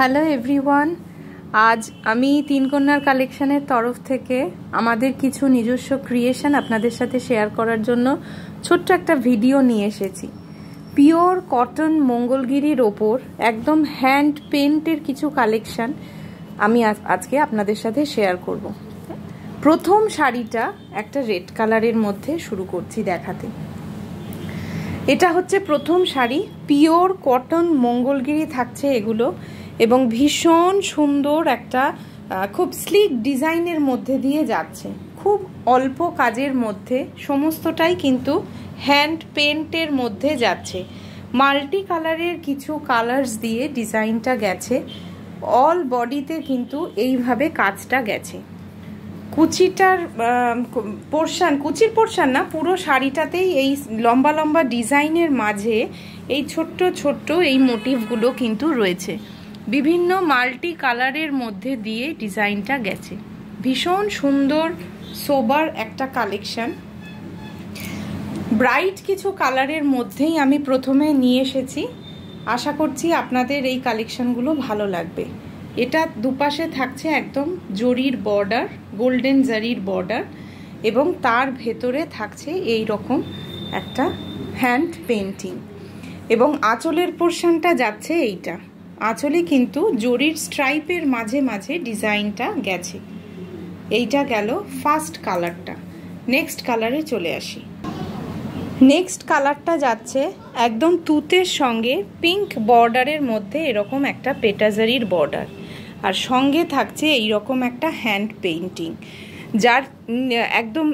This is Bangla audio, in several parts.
হ্যালো এভরিওয়ান, আজ আমি তিন কন্যার কালেকশনের তরফ থেকে আমাদের কিছু নিজস্ব ক্রিয়েশন আপনাদের সাথে শেয়ার করার জন্য ছোট্ট একটা ভিডিও নিয়ে এসেছি। পিওর কটন মঙ্গলগিরির ওপর একদম হ্যান্ড পেন্টের কিছু কালেকশন আমি আজকে আপনাদের সাথে শেয়ার করব। প্রথম শাড়িটা একটা রেড কালারের মধ্যে শুরু করছি দেখাতে। এটা হচ্ছে প্রথম শাড়ি, পিওর কটন মঙ্গলগিরি থাকছে এগুলো, এবং ভীষণ সুন্দর একটা খুব স্লিক ডিজাইনের মধ্যে দিয়ে যাচ্ছে। খুব অল্প কাজের মধ্যে সমস্তটাই কিন্তু হ্যান্ড পেন্টের মধ্যে যাচ্ছে। মাল্টি কালারের কিছু কালার্স দিয়ে ডিজাইনটা গেছে। অল বডিতে কিন্তু এইভাবে কাজটা গেছে। কুচিটার কুচির পোর্শন না, পুরো শাড়িটাতেই এই লম্বা লম্বা ডিজাইনের মাঝে এই ছোট্ট ছোট্ট এই মোটিভগুলো কিন্তু রয়েছে। বিভিন্ন মাল্টি কালারের মধ্যে দিয়ে ডিজাইনটা গেছে। ভীষণ সুন্দর সোবার একটা কালেকশন। ব্রাইট কিছু কালারের মধ্যেই আমি প্রথমে নিয়ে এসেছি। আশা করছি আপনাদের এই কালেকশনগুলো ভালো লাগবে। এটা দুপাশে থাকছে একদম জরির বর্ডার, গোল্ডেন জারির বর্ডার, এবং তার ভেতরে থাকছে এই রকম একটা হ্যান্ড পেন্টিং, এবং আঁচলের পোর্শনটা যাচ্ছে এইটা। আঁচলে কিন্তু জরির স্ট্রাইপের মাঝে মাঝে ডিজাইনটা গেছে। এইটা গেল ফার্স্ট কালারটা। নেক্সট কালারে চলে আসি। নেক্সট কালারটা যাচ্ছে একদম তুতের সঙ্গে পিঙ্ক বর্ডারের মধ্যে এরকম একটা পেটাজারির বর্ডার, আর সঙ্গে থাকছে এইরকম একটা হ্যান্ড পেইন্টিং, যার একদম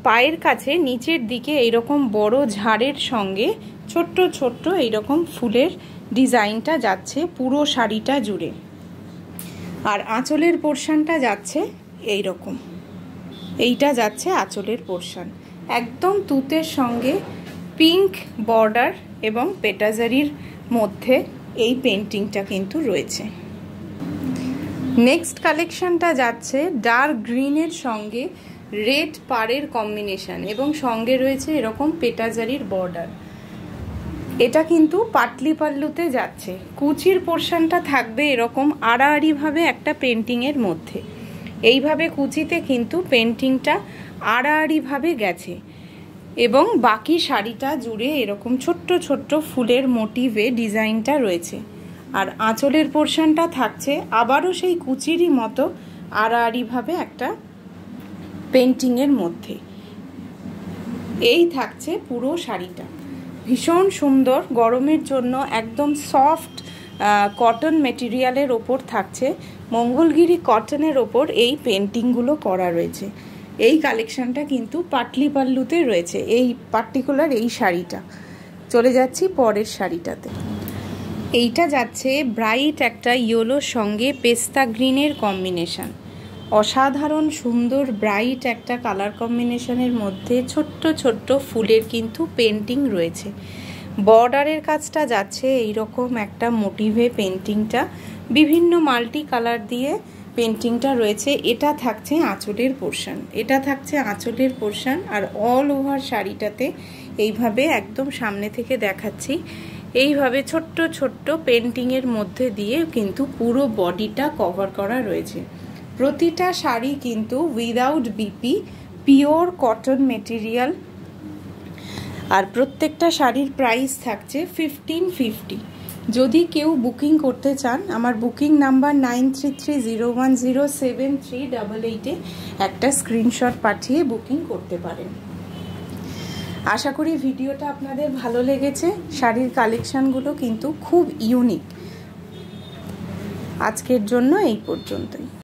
পায়ের কাছে নিচের দিকে এইরকম বড় ঝাড়ের সঙ্গে ছোট্ট ছোট্ট এইরকম ফুলের ডিজাইনটা যাচ্ছে পুরো শাড়িটা জুড়ে। আর আঁচলের পোর্শনটা যাচ্ছে এইরকম, এইটা যাচ্ছে আঁচলের পোর্শন। একদম তুতের সঙ্গে পিঙ্ক বর্ডার এবং পেটাজারির মধ্যে এই পেন্টিংটা কিন্তু রয়েছে। নেক্সট কালেকশনটা যাচ্ছে ডার্ক গ্রিনের সঙ্গে রেড পাড়ের কম্বিনেশন, এবং সঙ্গে রয়েছে এরকম পেটাজারির বর্ডার। এটা কিন্তু পাটলি পাল্লুতে যাচ্ছে। কুচির পোর্শনটা থাকবে এরকম আড়াআড়িভাবে একটা পেন্টিংয়ের মধ্যে। এইভাবে কুচিতে কিন্তু পেন্টিংটা আড়াআড়িভাবে গেছে, এবং বাকি শাড়িটা জুড়ে এরকম ছোট্ট ছোট্ট ফুলের মোটিভে ডিজাইনটা রয়েছে। আর আঁচলের পোর্শনটা থাকছে আবারও সেই কুচিরই মতো আড়াআড়িভাবে একটা পেন্টিংয়ের মধ্যে। এই থাকছে পুরো শাড়িটা। ভীষণ সুন্দর, গরমের জন্য একদম সফট কটন মেটেরিয়ালের ওপর থাকছে। মঙ্গলগিরি কটনের ওপর এই পেন্টিংগুলো করা রয়েছে। এই কালেকশনটা কিন্তু পাটলি পাল্লুতে রয়েছে, এই পার্টিকুলার এই শাড়িটা। চলে যাচ্ছি পরের শাড়িটাতে। এইটা যাচ্ছে ব্রাইট একটা ইয়েলোর সঙ্গে পেস্তা গ্রিনের কম্বিনেশন। অসাধারণ সুন্দর ব্রাইট একটা কালার কম্বিনেশনের মধ্যে ছোট্ট ছোট্ট ফুলের কিন্তু পেন্টিং রয়েছে। বর্ডারের কাজটা যাচ্ছে এইরকম একটা মোটিভে পেন্টিংটা, বিভিন্ন মাল্টি কালার দিয়ে পেন্টিংটা রয়েছে। এটা থাকছে আঁচলের পোর্শন, এটা থাকছে আঁচলের পোর্শন। আর অল ওভার শাড়িটাতে এইভাবে একদম সামনে থেকে দেখাচ্ছি, এইভাবে ছোট্ট ছোট্ট পেন্টিংয়ের মধ্যে দিয়ে কিন্তু পুরো বডিটা কভার করা রয়েছে। প্রতিটা শাড়ি কিন্তু without BP, pure cotton material. আর প্রত্যেকটা শাড়ির প্রাইস থাকছে 1550। যদি কেউ বুকিং করতে চান, আমার বুকিং নাম্বার 9330107388-এ একটা স্ক্রিনশট পাঠিয়ে বুকিং করতে পারেন। আশা করি ভিডিওটা আপনাদের ভালো লেগেছে। শাড়ির কালেকশনগুলো কিন্তু খুব ইউনিক। আজকের জন্য এই পর্যন্তই।